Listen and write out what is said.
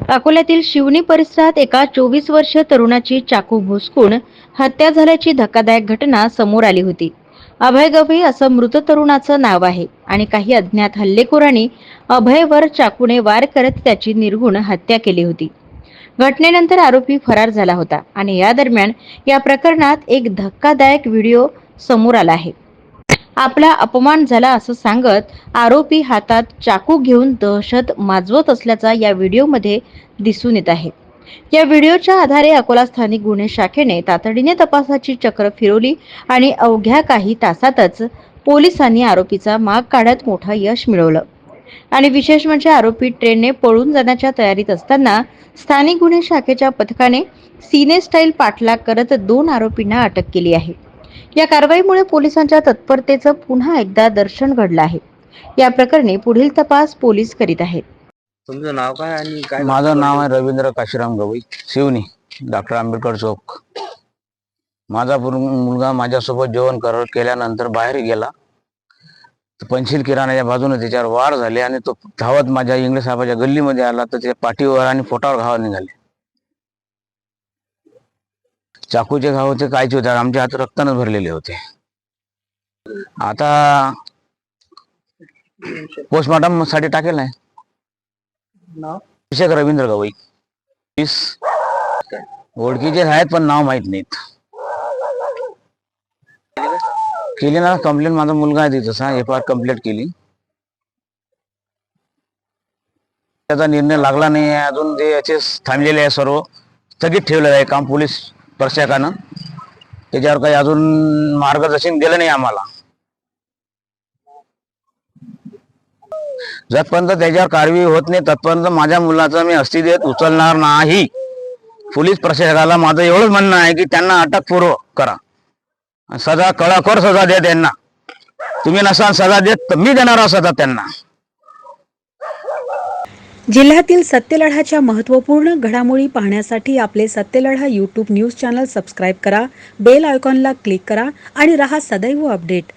अकोल्यातील शिवनी परिसरात एका 24 वर्षीय तरुणाची चाकू भुसकून हत्या झाल्याची धक्कादायक घटना समोर आली होती. अभय गवई असं मृत तरुणाचं नाव आहे आणि काही अज्ञात हल्लेखोरांनी अभयवर चाकूने वार करत त्याची निर्घृण हत्या केली होती. घटनेनंतर आरोपी फरार झाला होता आणि या दरम्यान या प्रकरणात एक धक्कादायक व्हिडिओ समोर आला आहे. आपला अपमान झाला असं सांगत आरोपी हातात चाकू घेऊन दहशत माजवत असल्याचा या व्हिडिओमध्ये दिसून येत आहे. या व्हिडिओच्या आधारे अकोला स्थानिक गुन्हे शाखेने तातडीने तपासाची चक्र फिरवली आणि अवघ्या काही तासातच पोलिसांनी आरोपीचा माग काढत मोठं यश मिळवलं. आणि विशेष म्हणजे आरोपी ट्रेनने पळून जाण्याच्या तयारीत असताना स्थानिक गुन्हे शाखेच्या पथकाने सिने स्टाईल पाठलाग करत 2 आरोपींना अटक केली आहे. या कारवाईमुळे पोलिसांच्या तत्परतेचं पुन्हा एकदा दर्शन घडलं आहे. या प्रकरणी पुढील तपास पोलीस करीत आहेत. तुमचं नाव काय आणि काय? माझं नाव आहे रवींद्र काशीराम गवई, शिवनी, डॉक्टर आंबेडकर चौक. माझा मुलगा माझ्यासोबत जेवण केल्यानंतर बाहेर गेला. पंचशील किराणाच्या बाजूने त्याच्यावर वार झाले आणि तो धावत माझ्या इंगळे साहेबाच्या गल्लीमध्ये आला तर त्याच्या पाठीवर आणि पोटावर घाव निघाले. चाकूचे घाव होते, कायचे होते, आमच्या हात रक्ताने भरलेले होते. आता पोस्टमॉर्टम साठी टाकेल आहे. अभिषेक रवींद्र गवई. ओळखीचे आहेत पण नाव माहित नाहीत. केली ना कंप्लेंट, माझा मुलगा आहे तसा FIR कंप्लेंट केली. त्याचा निर्णय लागला नाही अजून. ते याचे थांबलेले आहे, सर्व स्थगित ठेवलेलं आहे काम पोलीस प्रशासनानं. त्याच्यावर काही अजून मार्गदर्शन दिलं नाही आम्हाला. जोपर्यंत त्याच्यावर कारवाई होत नाही तत्पर्यंत माझ्या मुलाचा मी अस्तित्व उचलणार नाही. पोलीस प्रशासनाला माझं एवढंच म्हणणं आहे की त्यांना अटकपूर्व करा, सजा कडाकोर सजा द्या त्यांना. तुम्ही नसाल सजा देत तर मी देणार सजा त्यांना. जिल्ह्यातील सत्यलढाच्या महत्त्वपूर्ण घडामोडी पाहण्यासाठी आपले Satyaladha YouTube news channel subscribe करा, बेल आयकॉनला क्लिक करा आणि रहा सदैव अपडेट.